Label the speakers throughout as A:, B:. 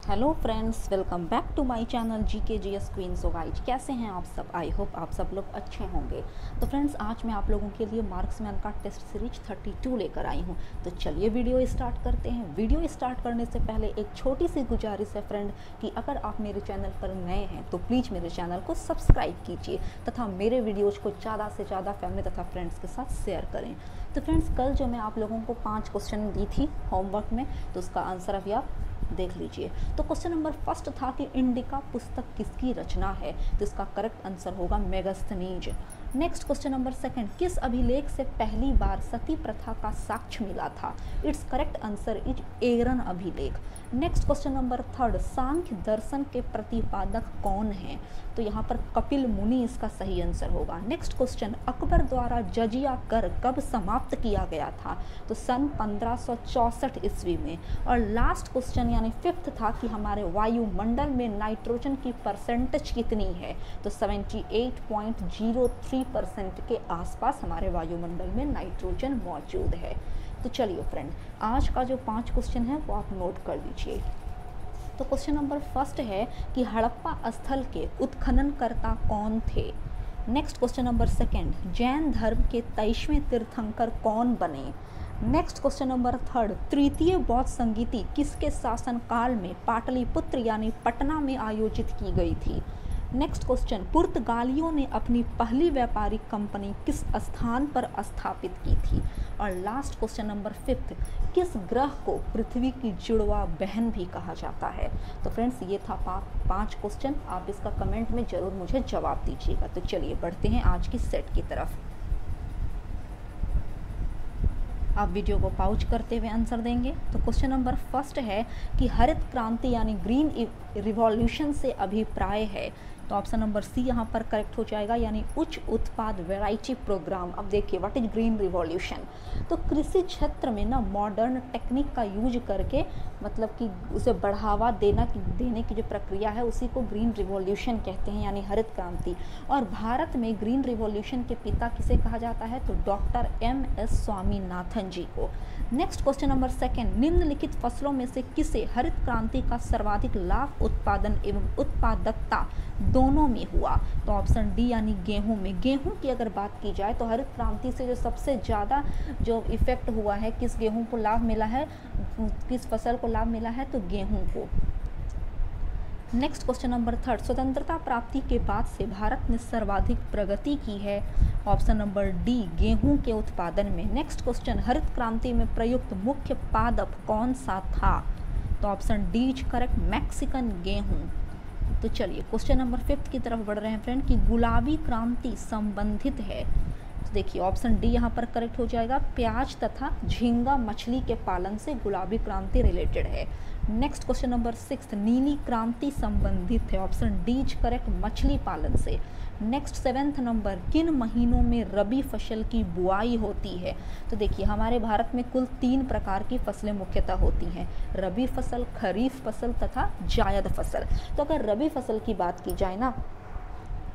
A: Hello friends, welcome back to my channel GK GS queen. So guys, कैसे हैं आप सब? आई होप आप सब लोग अच्छे होंगे। तो फ्रेंड्स, आज मैं आप लोगों के लिए मार्क्समैन का टेस्ट सीरीज 32 लेकर आई हूं। तो चलिए वीडियो स्टार्ट करते हैं। वीडियो स्टार्ट करने से पहले एक छोटी सी गुजारिश है फ्रेंड कि अगर आप मेरे चैनल पर नए हैं तो प्लीज़ मेरे चैनल को सब्सक्राइब कीजिए तथा मेरे वीडियोज़ को ज़्यादा से ज़्यादा फैमिली तथा फ्रेंड्स के साथ शेयर करें। तो फ्रेंड्स, कल जो मैं आप लोगों को 5 क्वेश्चन दी थी होमवर्क में, तो उसका आंसर अभी आप देख लीजिए। तो क्वेश्चन नंबर फर्स्ट था कि इंडिका पुस्तक किसकी रचना है, तो इसका करेक्ट आंसर होगा Megasthenes. Next question number second, किस अभिलेख से पहली बार सती प्रथा का साक्ष्य मिला था? इट्स करेक्ट आंसर इज एरन अभिलेख। नेक्स्ट क्वेश्चन नंबर थर्ड, सांख्य दर्शन के प्रतिपादक कौन हैं? तो यहाँ पर कपिल मुनि इसका सही आंसर होगा। नेक्स्ट क्वेश्चन, अकबर द्वारा जजिया कर कब समाप्त किया गया था? तो सन 1564 ईस्वी में। और लास्ट क्वेश्चन यानी फिफ्थ था कि हमारे वायुमंडल में नाइट्रोजन की परसेंटेज कितनी है? तो 78.03% के आसपास हमारे वायुमंडल में नाइट्रोजन मौजूद है। तो चलिए फ्रेंड, आज का जो 5 क्वेश्चन है वो आप नोट कर लीजिए। तो क्वेश्चन नंबर फर्स्ट है कि हड़प्पा स्थल के उत्खननकर्ता कौन थे? Next question number second, Jain धर्म के 23वें तीर्थंकर कौन बने? नेक्स्ट क्वेश्चन नंबर थर्ड, तृतीय बौद्ध संगीति किसके शासनकाल में पाटलिपुत्र यानी पटना में आयोजित की गई थी? नेक्स्ट क्वेश्चन, पुर्तगालियों ने अपनी पहली व्यापारिक कंपनी किस स्थान पर स्थापित की थी? और लास्ट क्वेश्चन नंबर फिफ्थ, किस ग्रह को पृथ्वी की जुड़वा बहन भी कहा जाता है? तो फ्रेंड्स, ये था 5 क्वेश्चन। आप इसका कमेंट में ज़रूर मुझे जवाब दीजिएगा। तो चलिए बढ़ते हैं आज की सेट की तरफ। आप वीडियो को पॉज करते हुए आंसर देंगे। तो क्वेश्चन नंबर फर्स्ट है कि हरित क्रांति यानी ग्रीन रिवॉल्यूशन से अभिप्राय है? तो ऑप्शन नंबर सी यहाँ पर करेक्ट हो जाएगा, यानी उच्च उत्पाद वैरायटी प्रोग्राम। अब देखिए, व्हाट इज ग्रीन रिवॉल्यूशन? तो कृषि क्षेत्र में ना मॉडर्न टेक्निक का यूज करके, मतलब कि उसे बढ़ावा देने की जो प्रक्रिया है उसी को ग्रीन रिवॉल्यूशन कहते हैं, यानी हरित क्रांति। और भारत में ग्रीन रिवॉल्यूशन के पिता किसे कहा जाता है? तो डॉक्टर MS स्वामीनाथन जी को। नेक्स्ट क्वेश्चन नंबर सेकंड, निम्नलिखित फसलों में से किसे हरित क्रांति का सर्वाधिक लाभ उत्पादन एवं उत्पादकता दोनों में हुआ? तो ऑप्शन डी यानी गेहूं में। गेहूं की अगर बात की जाए तो हरित क्रांति से जो सबसे ज़्यादा जो इफेक्ट हुआ है, किस गेहूं को लाभ मिला है, किस फसल को लाभ मिला है? तो गेहूं को। नेक्स्ट क्वेश्चन नंबर थर्ड, स्वतंत्रता प्राप्ति के बाद से भारत ने सर्वाधिक प्रगति की है? ऑप्शन नंबर डी गेहूं के उत्पादन में। नेक्स्ट क्वेश्चन, हरित क्रांति में प्रयुक्त मुख्य पादप कौन सा था? तो option D is correct, Mexican गेहूं। तो चलिए क्वेश्चन नंबर फिफ्थ की तरफ बढ़ रहे हैं फ्रेंड कि गुलाबी क्रांति संबंधित है? तो देखिए ऑप्शन डी यहाँ पर करेक्ट हो जाएगा, प्याज तथा झींगा मछली के पालन से गुलाबी क्रांति रिलेटेड है। नेक्स्ट क्वेश्चन नंबर 6, नीली क्रांति संबंधित है? ऑप्शन डी इज करेक्ट, मछली पालन से। नेक्स्ट 7th नंबर, किन महीनों में रबी फसल की बुआई होती है? तो देखिए, हमारे भारत में कुल 3 प्रकार की फसलें मुख्यतः होती हैं, रबी फसल, खरीफ फसल तथा जायद फसल। तो अगर रबी फसल की बात की जाए ना,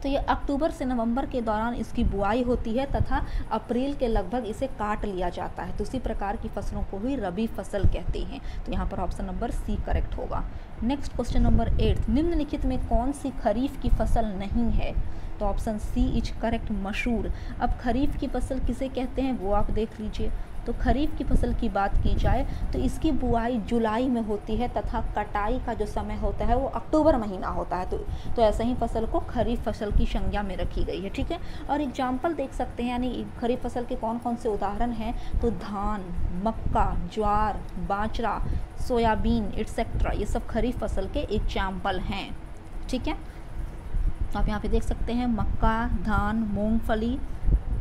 A: तो ये अक्टूबर से नवंबर के दौरान इसकी बुआई होती है तथा अप्रैल के लगभग इसे काट लिया जाता है। तो उसी प्रकार की फसलों को ही रबी फसल कहते हैं। तो यहाँ पर ऑप्शन नंबर सी करेक्ट होगा। नेक्स्ट क्वेश्चन नंबर 8, निम्नलिखित में कौन सी खरीफ की फसल नहीं है? तो ऑप्शन सी इज करेक्ट, मसूर। अब खरीफ की फसल किसे कहते हैं वो आप देख लीजिए। तो खरीफ की फसल की बात की जाए तो इसकी बुआई जुलाई में होती है तथा कटाई का जो समय होता है वो अक्टूबर महीना होता है। तो ऐसे ही फसल को खरीफ फसल की संज्ञा में रखी गई है, ठीक है। और एग्जाम्पल देख सकते हैं, यानी खरीफ फसल के कौन कौन से उदाहरण हैं? तो धान, मक्का, ज्वार, बाजरा, सोयाबीन एटसेट्रा, ये सब खरीफ फसल के एग्जाम्पल हैं, ठीक है। तो आप यहाँ पे देख सकते हैं मक्का, धान, मूंगफली,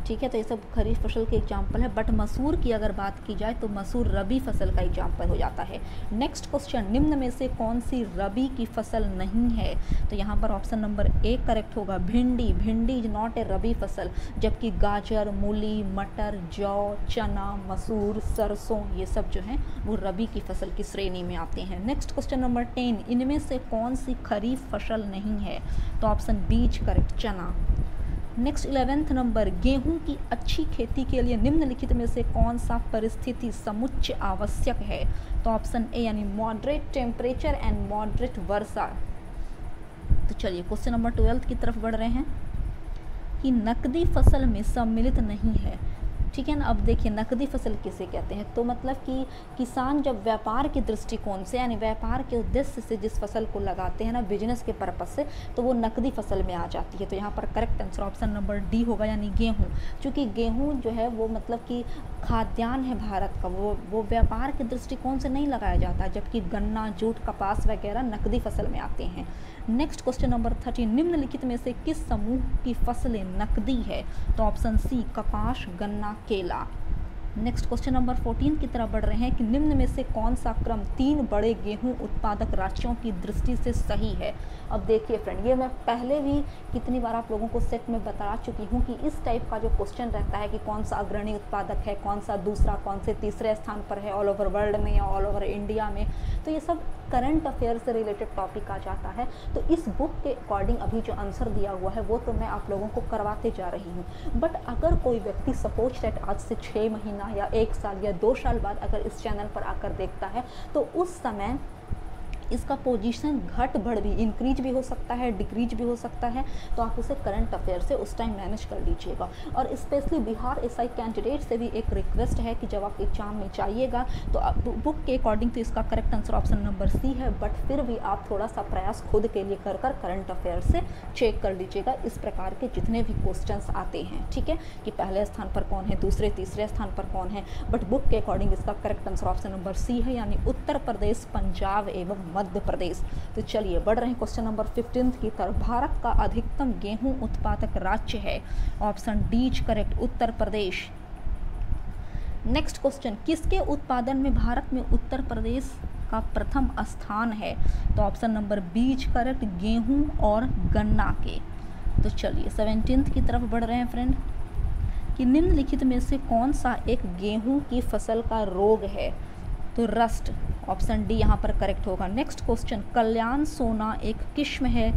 A: ठीक है। तो ये सब खरीफ फसल के एग्जाम्पल है। बट मसूर की अगर बात की जाए तो मसूर रबी फसल का एग्जाम्पल हो जाता है। नेक्स्ट क्वेश्चन, निम्न में से कौन सी रबी की फसल नहीं है? तो यहाँ पर ऑप्शन नंबर ए करेक्ट होगा, भिंडी। भिंडी इज नॉट ए रबी फसल, जबकि गाजर, मूली, मटर, जौ, चना, मसूर, सरसों, ये सब जो हैं वो रबी की फसल की श्रेणी में आते हैं। नेक्स्ट क्वेश्चन नंबर 10, इनमें से कौन सी खरीफ फसल नहीं है? तो ऑप्शन बी इज करेक्ट, चना। नेक्स्ट 11th नंबर, गेहूं की अच्छी खेती के लिए निम्नलिखित में से कौन सा परिस्थिति समुच्चय आवश्यक है? तो ऑप्शन ए यानी मॉडरेट टेम्परेचर एंड मॉडरेट वर्षा। तो चलिए क्वेश्चन नंबर 12 की तरफ बढ़ रहे हैं कि नकदी फसल में सम्मिलित नहीं है। ठीक है ना। अब देखिए नकदी फसल किसे कहते हैं, तो मतलब कि किसान जब व्यापार के दृष्टिकोण से यानी व्यापार के उद्देश्य से जिस फसल को लगाते हैं ना, बिजनेस के पर्पज से, तो वो नकदी फसल में आ जाती है। तो यहाँ पर correct answer option number D होगा, यानी गेहूँ। क्योंकि गेहूँ जो है वो मतलब कि खाद्यान्न है भारत का, वो व्यापार के दृष्टिकोण से नहीं लगाया जाता, जबकि गन्ना, जूट, कपास वगैरह नकदी फसल में आते हैं। नेक्स्ट क्वेश्चन नंबर 13, निम्नलिखित में से किस समूह की फसलें नकदी है? तो ऑप्शन सी कपास, गन्ना, केला। नेक्स्ट क्वेश्चन नंबर 14 की तरफ बढ़ रहे हैं कि निम्न में से कौन सा क्रम 3 बड़े गेहूं उत्पादक राज्यों की दृष्टि से सही है? अब देखिए फ्रेंड, ये मैं पहले भी कितनी बार आप लोगों को सेट में बता चुकी हूँ कि इस टाइप का जो क्वेश्चन रहता है कि कौन सा अग्रणी उत्पादक है, कौन सा दूसरा, कौन से तीसरे स्थान पर है ऑल ओवर वर्ल्ड में या ऑल ओवर इंडिया में, तो ये सब करंट अफेयर से रिलेटेड टॉपिक आ जाता है। तो इस बुक के अकॉर्डिंग अभी जो आंसर दिया हुआ है वो तो मैं आप लोगों को करवाते जा रही हूँ। बट अगर कोई व्यक्ति सपोज दैट आज से 6 महीना या 1 साल या 2 साल बाद अगर इस चैनल पर आकर देखता है, तो उस समय इसका पोजीशन घट बढ़ भी, इंक्रीज भी हो सकता है, डिक्रीज भी हो सकता है। तो आप उसे करंट अफेयर से उस टाइम मैनेज कर लीजिएगा। और स्पेशली बिहार एसआई कैंडिडेट से भी एक रिक्वेस्ट है कि जब आप एग्जाम में चाहिएगा तो आप बुक के अकॉर्डिंग तो इसका correct answer option number C है, बट फिर भी आप थोड़ा सा प्रयास खुद के लिए कर करंट अफेयर से चेक कर लीजिएगा इस प्रकार के जितने भी क्वेश्चंस आते हैं। ठीक है, कि पहले स्थान पर कौन है, दूसरे तीसरे स्थान पर कौन है, बट बुक के अकॉर्डिंग इसका correct answer option number C है, यानी उत्तर प्रदेश, पंजाब एवं मध्य प्रदेश। तो चलिए बढ़ रहे हैं क्वेश्चन नंबर 15 की तरफ। भारत का अधिकतम गेहूं उत्पादक राज्य है? Option D correct, Uttar Pradesh. Next question, किसके उत्पादन में भारत में उत्तर प्रदेश का प्रथम स्थान है? तो ऑप्शन नंबर बी करेक्ट, गेहूं और गन्ना के। तो चलिए 17 की तरफ बढ़ रहे हैं फ्रेंड कि निम्नलिखित में से कौन सा एक गेहूं की फसल का रोग है? तो रस्ट, ऑप्शन डी यहाँ पर करेक्ट होगा। नेक्स्ट क्वेश्चन, कल्याण सोना एक किस्म है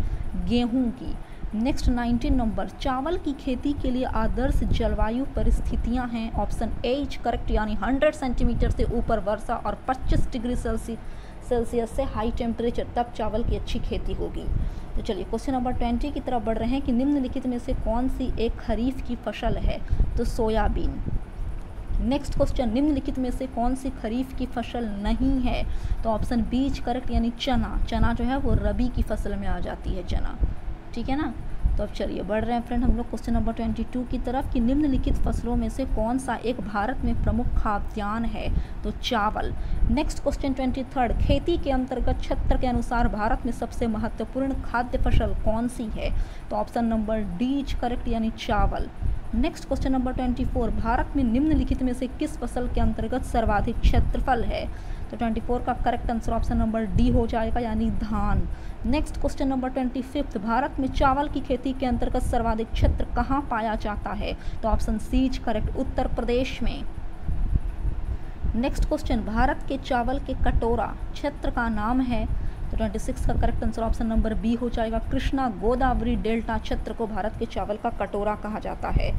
A: गेहूं की। नेक्स्ट 19 नंबर, चावल की खेती के लिए आदर्श जलवायु परिस्थितियां हैं? ऑप्शन ए करेक्ट, यानी 100 सेंटीमीटर से ऊपर वर्षा और 25 डिग्री सेल्सियस से हाई टेम्परेचर, तब चावल की अच्छी खेती होगी। तो चलिए क्वेश्चन नंबर 20 की तरफ बढ़ रहे हैं कि निम्नलिखित में से कौन सी एक खरीफ की फसल है? तो सोयाबीन। नेक्स्ट क्वेश्चन, निम्नलिखित में से कौन सी खरीफ की फसल नहीं है? तो ऑप्शन बी करेक्ट, यानी चना। चना जो है वो रबी की फसल में आ जाती है, चना। ठीक है ना। तो अब चलिए बढ़ रहे हैं फ्रेंड हम लोग क्वेश्चन नंबर 22 की तरफ कि निम्नलिखित फसलों में से कौन सा एक भारत में प्रमुख खाद्यान्न है? तो चावल। नेक्स्ट क्वेश्चन 23, खेती के अंतर्गत क्षेत्र के अनुसार भारत में सबसे महत्वपूर्ण खाद्य फसल कौन सी है? तो ऑप्शन नंबर डी करेक्ट, यानी चावल। नेक्स्ट क्वेश्चन नंबर 24, भारत में निम्नलिखित में से किस फसल के अंतर्गत सर्वाधिक क्षेत्रफल है? तो 24 का correct answer option number D हो जाएगा, यानी धान। नेक्स्ट क्वेश्चन नंबर 25, भारत में चावल की खेती के अंतर्गत सर्वाधिक क्षेत्र कहाँ पाया जाता है? तो option C correct, Uttar Pradesh में। नेक्स्ट क्वेश्चन, भारत के चावल के कटोरा क्षेत्र का नाम है? तो 26 का correct answer option number B हो जाएगा, कृष्णा गोदावरी डेल्टा क्षेत्र को भारत के चावल का कटोरा कहा जाता है।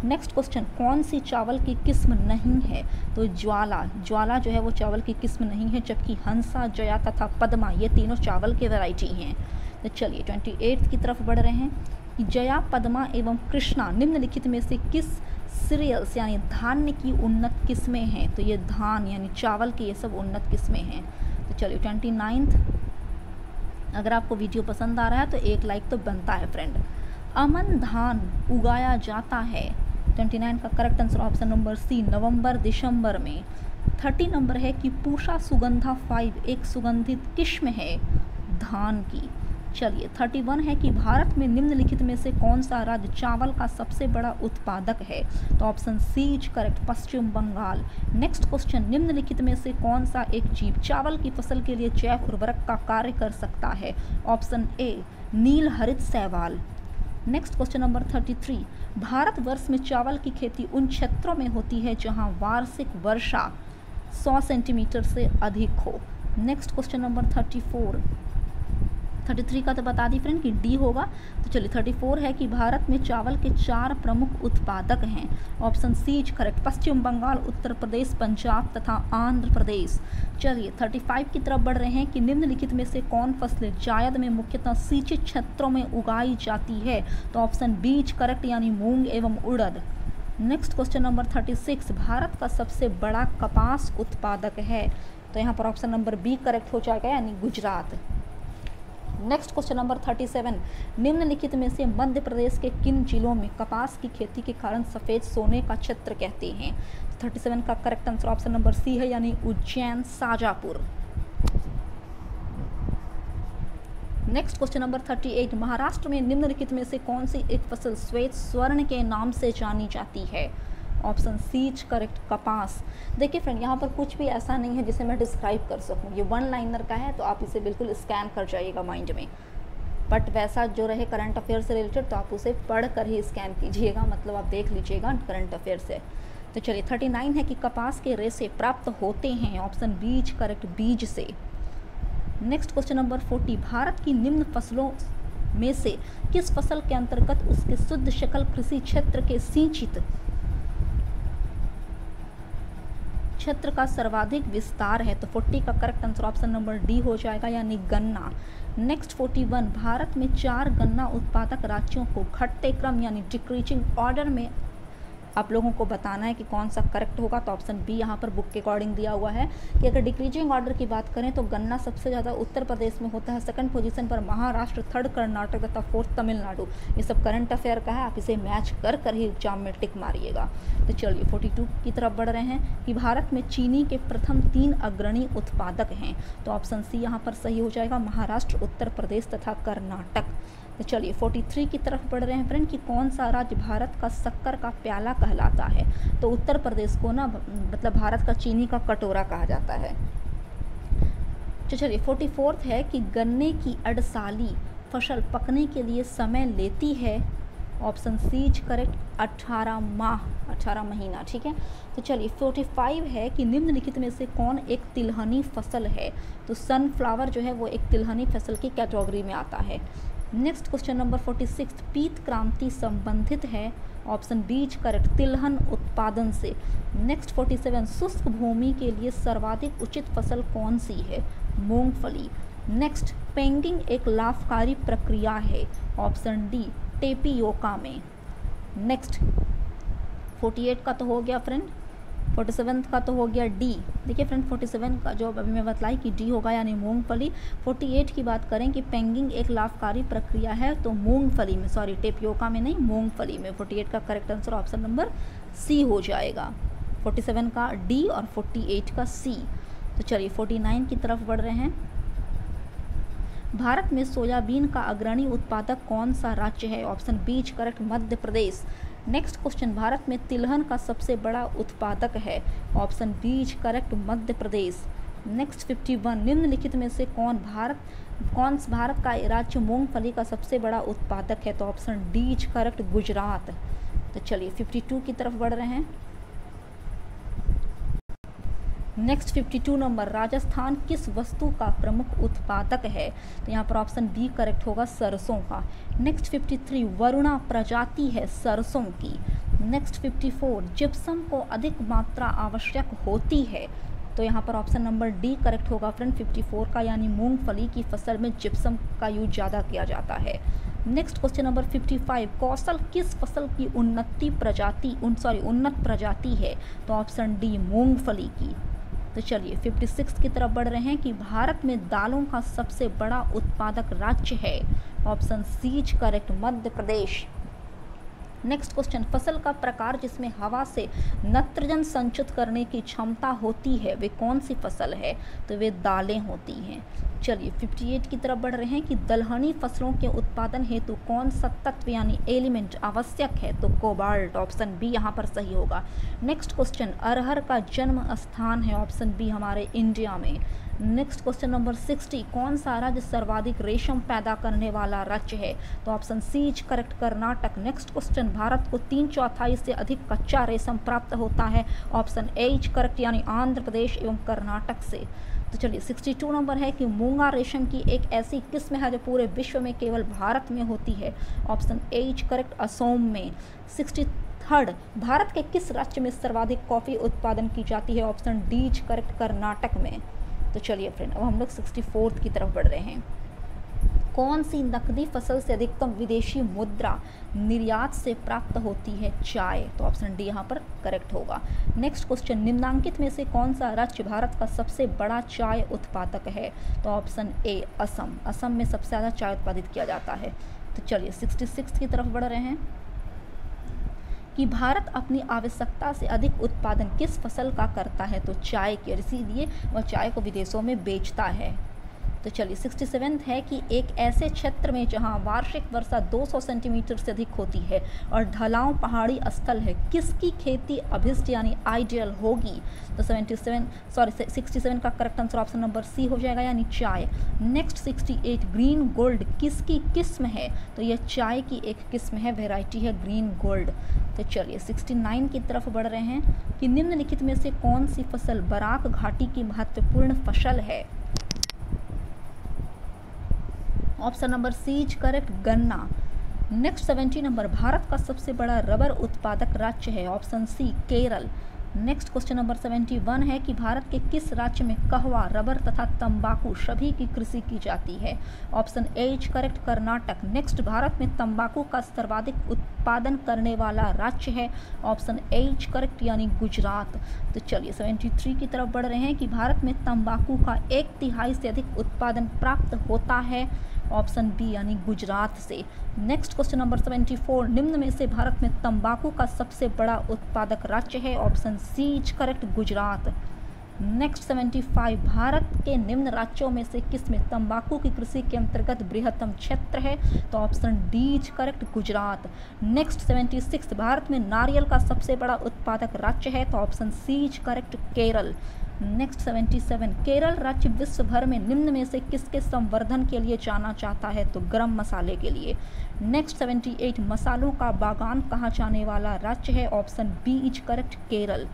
A: नेक्स्ट क्वेश्चन, कौन सी चावल की किस्म नहीं है? तो ज्वाला। ज्वाला जो है वो चावल की किस्म नहीं है, जबकि हंसा, जया तथा पद्मा ये तीनों चावल के वैरायटी हैं। तो चलिए 28 की तरफ बढ़ रहे हैं कि जया, पद्मा एवं कृष्णा निम्नलिखित में से किस सीरियल्स यानी धान्य की उन्नत किस्में हैं? तो ये धान यानी चावल की ये सब उन्नत किस्में हैं। तो चलिए 29, अगर आपको वीडियो पसंद आ रहा है तो एक लाइक तो बनता है फ्रेंड। अमन धान उगाया जाता है? 29 का correct answer option number C, नवंबर दिसंबर में। 30 नंबर है कि पूषा सुगंधा 5 एक सुगंधित किस्म है धान की। चलिए 31 है कि भारत में निम्नलिखित में से कौन सा राज्य चावल का सबसे बड़ा उत्पादक है? तो ऑप्शन सी करेक्ट, पश्चिम बंगाल। नेक्स्ट क्वेश्चन, निम्नलिखित में से कौन सा एक जीव चावल की फसल के लिए जैव उर्वरक का कार्य कर सकता है? ऑप्शन ए नील हरित शैवाल। नेक्स्ट क्वेश्चन नंबर 33, भारतवर्ष में चावल की खेती उन क्षेत्रों में होती है जहां वार्षिक वर्षा 100 सेंटीमीटर से अधिक हो। नेक्स्ट क्वेश्चन नंबर 34, 33 का तो बता दी फ्रेंड कि डी होगा। तो चलिए 34 है कि भारत में चावल के 4 प्रमुख उत्पादक हैं। ऑप्शन सी इज करेक्ट, पश्चिम बंगाल, उत्तर प्रदेश, पंजाब तथा आंध्र प्रदेश। चलिए 35 की तरफ बढ़ रहे हैं कि निम्नलिखित में से कौन फसलें जायद में मुख्यतः सिंचित क्षेत्रों में उगाई जाती है। तो ऑप्शन बी इज करेक्ट, यानी मूंग एवं उड़द। नेक्स्ट क्वेश्चन नंबर 36, भारत का सबसे बड़ा कपास उत्पादक है। तो यहाँ पर ऑप्शन नंबर बी करेक्ट हो जाएगा, यानी गुजरात। नेक्स्ट क्वेश्चन नंबर 37, निम्नलिखित में से मध्य प्रदेश के किन जिलों में कपास की खेती के कारण सफ़ेद सोने का क्षेत्र कहते हैं। 37 का correct answer option number C है, यानी Ujjain, Shajapur. Next question number 38, Maharashtra में निम्नलिखित में से कौन सी एक फसल श्वेत स्वर्ण के नाम से जानी जाती है। ऑप्शन सी इज करेक्ट, कपास। देखिए फ्रेंड, यहाँ पर कुछ भी ऐसा नहीं है जिसे मैं डिस्क्राइब कर सकूँ, ये वन लाइनर का है, तो आप इसे बिल्कुल स्कैन कर जाइएगा माइंड में। बट वैसा जो रहे करंट अफेयर से रिलेटेड तो आप उसे पढ़ कर ही स्कैन कीजिएगा, मतलब आप देख लीजिएगा करंट अफेयर से। तो चलिए 39 है कि कपास के रेशे प्राप्त होते हैं। ऑप्शन बी इज करेक्ट, बीज से। नेक्स्ट क्वेश्चन नंबर 40, भारत की निम्न फसलों में से किस फसल के अंतर्गत उसके शुद्ध शकल कृषि क्षेत्र के सिंचित क्षेत्र का सर्वाधिक विस्तार है। तो 40 का correct answer option number D हो जाएगा, यानी गन्ना। नेक्स्ट 41, भारत में 4 गन्ना उत्पादक राज्यों को घटते क्रम यानी डिक्रीजिंग ऑर्डर में आप लोगों को बताना है कि कौन सा करेक्ट होगा। तो ऑप्शन बी यहाँ पर बुक के अकॉर्डिंग दिया हुआ है कि अगर डिक्रीजिंग ऑर्डर की बात करें तो गन्ना सबसे ज़्यादा उत्तर प्रदेश में होता है, सेकंड पोजीशन पर महाराष्ट्र, थर्ड कर्नाटक तथा फोर्थ तमिलनाडु। ये सब करंट अफेयर का है, आप इसे मैच कर कर ही एग्जाम में टिक मारिएगा। तो चलिए 42 की तरफ बढ़ रहे हैं कि भारत में चीनी के प्रथम 3 अग्रणी उत्पादक हैं। तो ऑप्शन सी यहाँ पर सही हो जाएगा, महाराष्ट्र, उत्तर प्रदेश तथा कर्नाटक। तो चलिए 43 की तरफ बढ़ रहे हैं फ्रेंड कि कौन सा राज्य भारत का शक्कर का प्याला कहलाता है। तो उत्तर प्रदेश को ना मतलब भारत का चीनी का कटोरा कहा जाता है। तो चलिए 44 है कि गन्ने की अड़साली फसल पकने के लिए समय लेती है। ऑप्शन सी इज करेक्ट, 18 माह, 18 महीना। ठीक है। तो चलिए 45 है कि निम्नलिखित में से कौन एक तिलहनी फसल है। तो सनफ्लावर जो है वो एक तिलहनी फसल की कैटेगरी में आता है। नेक्स्ट क्वेश्चन नंबर 46, पीत क्रांति संबंधित है। ऑप्शन बी इज करेक्ट, तिलहन उत्पादन से। नेक्स्ट 47, शुष्क भूमि के लिए सर्वाधिक उचित फसल कौन सी है। मूंगफली। नेक्स्ट, पेंगिंग एक लाभकारी प्रक्रिया है। ऑप्शन डी, टेपियोका में। नेक्स्ट 48 का तो हो गया फ्रेंड, 47 का तो हो गया डी। देखिए फ्रेंड 47 का जो अभी मैं बतलाई कि डी होगा, यानी मूंगफली। 48 की बात करें कि पेंगिंग एक लाभकारी प्रक्रिया है, तो मूंगफली में, सॉरी टेपियोका में नहीं, मूंगफली में। 48 का correct answer option number C हो जाएगा। 47 का डी और 48 का सी। तो चलिए 49 की तरफ बढ़ रहे हैं। भारत में सोयाबीन का अग्रणी उत्पादक कौन सा राज्य है। Option B is correct, Madhya Pradesh. Next question, Bharat में तिलहन का सबसे बड़ा उत्पादक है। Option B is correct, Madhya Pradesh. Next 51, निम्नलिखित में से कौन भारत का राज्य मूंगफली का सबसे बड़ा उत्पादक है। तो option D is correct, Gujarat. तो चलिए 52 की तरफ बढ़ रहे हैं। नेक्स्ट 52 नंबर, राजस्थान किस वस्तु का प्रमुख उत्पादक है। तो यहाँ पर ऑप्शन बी करेक्ट होगा, सरसों का। नेक्स्ट 53, वरुणा प्रजाति है सरसों की। नेक्स्ट 54, जिप्सम को अधिक मात्रा आवश्यक होती है। तो यहाँ पर ऑप्शन नंबर डी करेक्ट होगा फ्रेंड, 54 का, यानी मूंगफली की फसल में जिप्सम का यूज ज़्यादा किया जाता है। नेक्स्ट क्वेश्चन नंबर 55, कौशल किस फसल की उन्नत प्रजाति है। तो ऑप्शन डी, मूंगफली की। तो चलिए 56 की तरफ बढ़ रहे हैं कि भारत में दालों का सबसे बड़ा उत्पादक राज्य है। Option C is correct, Madhya Pradesh. Next question, फसल का प्रकार जिसमें हवा से नाइट्रोजन संचित करने की क्षमता होती है, वे कौन सी फसल है। तो वे दालें होती हैं। चलिए 58 की तरफ बढ़ रहे हैं कि दलहनी फसलों के उत्पादन हेतु कौन सा तत्व यानी एलिमेंट आवश्यक है। तो कोबाल्ट। ऑप्शन बी यहाँ पर सही होगा। नेक्स्ट क्वेश्चन, अरहर का जन्म स्थान है। ऑप्शन बी हमारे इंडिया में। नेक्स्ट क्वेश्चन नंबर 60, कौन सा राज्य सर्वाधिक रेशम पैदा करने वाला राज्य है। तो option C is correct, Karnataka. Next question, Bharat को 3/4 से अधिक कच्चा रेशम प्राप्त होता है। ऑप्शन ए इज करेक्ट, यानी आंध्र प्रदेश एवं कर्नाटक से। तो चलिए 62 नंबर है कि मूंगा रेशम की एक ऐसी किस्म है जो पूरे विश्व में केवल भारत में होती है। Option A is correct, Assam में। 63 भारत के किस राज्य में सर्वाधिक कॉफ़ी उत्पादन की जाती है? Option D is correct, Karnataka में। तो चलिए फ्रेंड, अब हम लोग 64 की तरफ बढ़ रहे हैं। कौन सी नकदी फसल से अधिकतम विदेशी मुद्रा निर्यात से प्राप्त होती है? चाय। तो ऑप्शन डी यहाँ पर करेक्ट होगा। नेक्स्ट क्वेश्चन, निम्नांकित में से कौन सा राज्य भारत का सबसे बड़ा चाय उत्पादक है? तो ऑप्शन ए असम। असम में सबसे ज़्यादा चाय उत्पादित किया जाता है। तो चलिए 66 की तरफ बढ़ रहे हैं कि भारत अपनी आवश्यकता से अधिक उत्पादन किस फसल का करता है? तो चाय की, और इसीलिए वह चाय को विदेशों में बेचता है। तो चलिए 67 है कि एक ऐसे क्षेत्र में जहां वार्षिक वर्षा 200 सेंटीमीटर से अधिक होती है और ढलाव पहाड़ी स्थल है, किसकी खेती अभिष्ट यानी आइडियल होगी? तो 67 का correct answer option number C हो जाएगा, यानी चाय। नेक्स्ट 68, ग्रीन गोल्ड किसकी किस्म है? तो यह चाय की एक किस्म है, वेराइटी है ग्रीन गोल्ड। तो चलिए 69 की तरफ बढ़ रहे हैं कि निम्नलिखित में से कौन सी फसल बराक घाटी की महत्वपूर्ण फसल है? Option number C is correct, गन्ना। नेक्स्ट 70 नंबर, भारत का सबसे बड़ा रबर उत्पादक राज्य है? Option C Kerala. Next question number 71 है कि भारत के किस राज्य में कहवा, रबर तथा तंबाकू सभी की कृषि की जाती है? Option A is correct, Karnataka. Next, Bharat में तंबाकू का सर्वाधिक उत्पादन करने वाला राज्य है? ऑप्शन ए इज करेक्ट, यानी गुजरात। तो चलिए 73 की तरफ बढ़ रहे हैं कि भारत में तंबाकू का 1/3 से अधिक उत्पादन प्राप्त होता है? ऑप्शन बी, यानी गुजरात से। नेक्स्ट क्वेश्चन नंबर 74, निम्न में से भारत में तंबाकू का सबसे बड़ा उत्पादक राज्य है? Option C is correct, Gujarat. Next 75, भारत के निम्न राज्यों में से किस में तंबाकू की कृषि के अंतर्गत बृहत्तम क्षेत्र है? तो option D is correct, Gujarat. Next 76, Bharat में नारियल का सबसे बड़ा उत्पादक राज्य है? तो option C is correct, Kerala. Next 77, Kerala राज्य विश्व भर में निम्न में से किसके संवर्धन के लिए जाना चाहता है? तो गरम मसाले के लिए। नेक्स्ट 78, मसालों का बागान कहा जाने वाला राज्य है? Option B is correct, Kerala.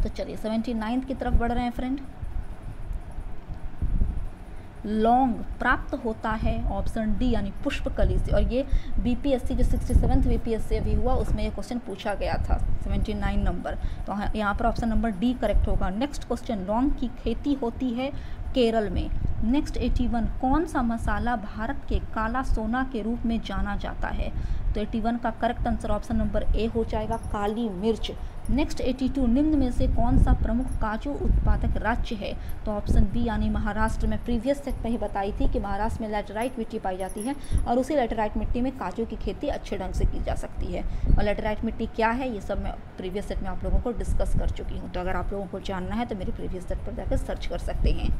A: तो चलिए 79 की तरफ बढ़ रहे हैं फ्रेंड। लौंग प्राप्त होता है? ऑप्शन डी, यानी पुष्पकली से। और ये बीपीएससी जो 67th बीपीएससी अभी हुआ उसमें ये क्वेश्चन पूछा गया था, 79 नंबर। तो यहाँ पर ऑप्शन नंबर डी करेक्ट होगा। नेक्स्ट क्वेश्चन, लौंग की खेती होती है केरल में। नेक्स्ट 81, कौन सा मसाला भारत के काला सोना के रूप में जाना जाता है? तो 81 का correct answer option number A हो जाएगा, काली मिर्च। नेक्स्ट 82, निम्न में से कौन सा प्रमुख काजू उत्पादक राज्य है? तो ऑप्शन बी, यानी महाराष्ट्र। में प्रीवियस सेट में ही बताई थी कि महाराष्ट्र में लैटेराइट मिट्टी पाई जाती है और उसी लैटेराइट मिट्टी में काजू की खेती अच्छे ढंग से की जा सकती है। और लैटेराइट मिट्टी क्या है ये सब मैं प्रीवियस सेट में आप लोगों को डिस्कस कर चुकी हूँ। तो अगर आप लोगों को जानना है तो मेरे प्रीवियस सेट पर जाकर सर्च कर सकते हैं।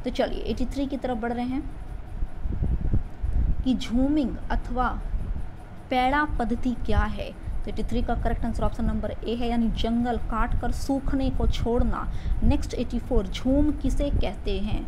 A: तो चलिए 83 की तरफ बढ़ रहे हैं कि झूमिंग अथवा पैड़ा पद्धति क्या है? तो 83 का correct answer option number A है, यानी जंगल काट कर सूखने को छोड़ना। नेक्स्ट 84, झूम किसे कहते हैं?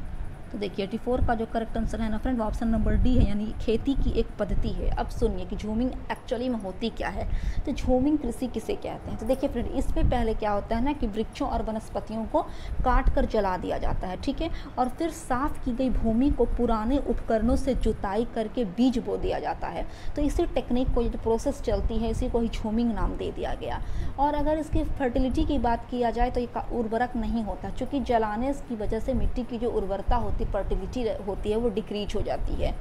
A: तो देखिए 84 का जो करेक्ट आंसर है ना फ्रेंड, वो ऑप्शन नंबर डी है, यानी खेती की एक पद्धति है। अब सुनिए कि झूमिंग एक्चुअली में होती क्या है। तो झूमिंग कृषि किसे कहते हैं? तो देखिए फ्रेंड, इसमें पहले क्या होता है ना कि वृक्षों और वनस्पतियों को काट कर जला दिया जाता है, ठीक है, और फिर साफ की गई भूमि को पुराने उपकरणों से जुताई करके बीज बो दिया जाता है। तो इसी टेक्निक को, जो प्रोसेस चलती है, इसी को ही झूमिंग नाम दे दिया गया। और अगर इसकी फर्टिलिटी की बात किया जाए तो ये उर्वरक नहीं होता, क्योंकि जलाने की वजह से मिट्टी की जो उर्वरता होती, फर्टिलिटी होती है, वो डिक्रीज हो जाती है।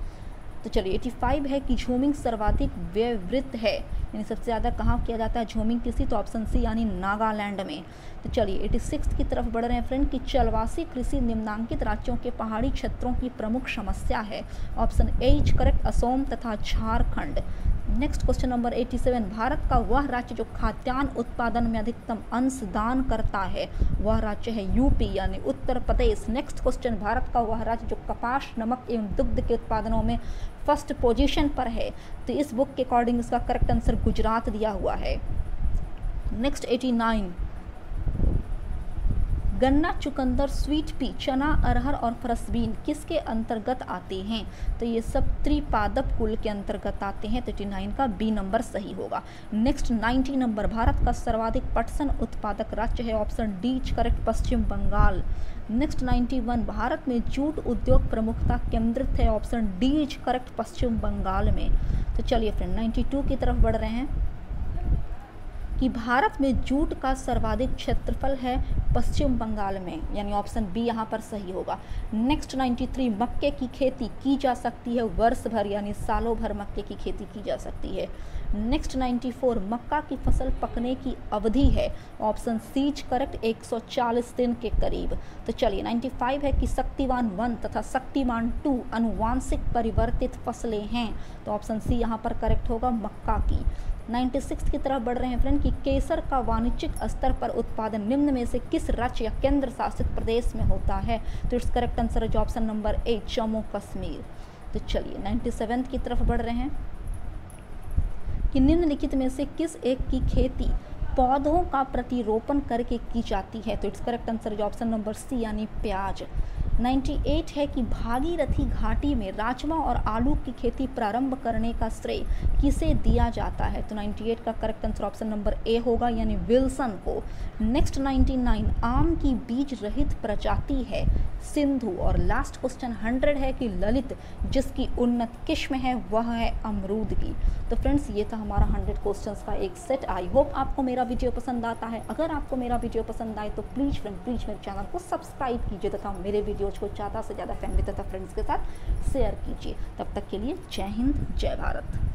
A: तो चलिए 85 है कि झूमिंग सर्वाधिक व्यवहृत है, यानी सबसे ज़्यादा कहाँ किया जाता है झूमिंग कृषि? तो ऑप्शन सी, यानी नागालैंड में। तो चलिए 86 की तरफ बढ़ रहे हैं फ्रेंड कि चलवासी कृषि निम्नांकित राज्यों के पहाड़ी क्षेत्रों की प्रमुख समस्या है? Option A is correct, Assam तथा Jharkhand. Next question number 87, Bharat का वह राज्य जो खाद्यान्न उत्पादन में अधिकतम अंशदान करता है? वह राज्य है यूपी, यानी उत्तर प्रदेश। नेक्स्ट क्वेश्चन, भारत का वह राज्य जो कपास, नमक एवं दुग्ध के उत्पादनों में फर्स्ट पोजीशन पर है? तो इस बुक के अकॉर्डिंग इसका करेक्ट आंसर गुजरात दिया हुआ है। नेक्स्ट 89, गन्ना, चुकंदर, स्वीट पी, चना, अरहर और फरसबीन किसके अंतर्गत आते हैं? तो ये सब त्रिपादप कुल के अंतर्गत आते हैं। तो 89 का बी नंबर सही होगा। नेक्स्ट 90 नंबर, भारत का सर्वाधिक पटसन उत्पादक राज्य है, ऑप्शन डी करेक्ट, पश्चिम बंगाल। नेक्स्ट 91, भारत में जूट उद्योग प्रमुखता केंद्रित है, ऑप्शन डी इज करेक्ट, पश्चिम बंगाल में। तो चलिए फ्रेंड 92 की तरफ बढ़ रहे हैं कि भारत में जूट का सर्वाधिक क्षेत्रफल है पश्चिम बंगाल में, यानी ऑप्शन बी यहाँ पर सही होगा। नेक्स्ट 93, मक्के की खेती की जा सकती है वर्ष भर, यानी सालों भर मक्के की खेती की जा सकती है। नेक्स्ट 94, मक्का की फसल पकने की अवधि है, ऑप्शन सी करेक्ट, 140 दिन के करीब। तो चलिए 95 है कि शक्तिमान 1 तथा शक्तिमान 2 अनुवांशिक परिवर्तित फसलें हैं, तो ऑप्शन सी यहाँ पर करेक्ट होगा, मक्का की। 96 की तरफ बढ़ रहे हैं फ्रेंड कि केसर का वाणिज्यिक स्तर पर उत्पादन निम्न में से किस राज्य या केंद्र शासित प्रदेश में होता है? तो इट्स करेक्ट आंसर है option number A, Jammu Kashmir. तो चलिए 97 की तरफ बढ़ रहे हैं कि निम्नलिखित में से किस एक की खेती पौधों का प्रतिरोपण करके की जाती है? तो इट्स करेक्ट आंसर है ऑप्शन नंबर सी, यानी प्याज। 98 है कि भागीरथी घाटी में राजमा और आलू की खेती प्रारंभ करने का श्रेय किसे दिया जाता है? तो 98 का correct answer option number A होगा, यानी विल्सन को। नेक्स्ट 99, आम की बीज रहित प्रजाति है सिंधु। और लास्ट क्वेश्चन 100 है कि ललित जिसकी उन्नत किस्म है वह है अमरूद की। तो फ्रेंड्स ये था हमारा 100 क्वेश्चंस का एक सेट। आई होप आपको मेरा वीडियो पसंद आता है। अगर आपको मेरा वीडियो पसंद आए तो प्लीज़ मेरे चैनल को सब्सक्राइब कीजिए तथा मेरे वीडियोज को ज़्यादा से ज़्यादा फैमिली तथा फ्रेंड्स के साथ शेयर कीजिए। तब तक के लिए जय हिंद, जय भारत।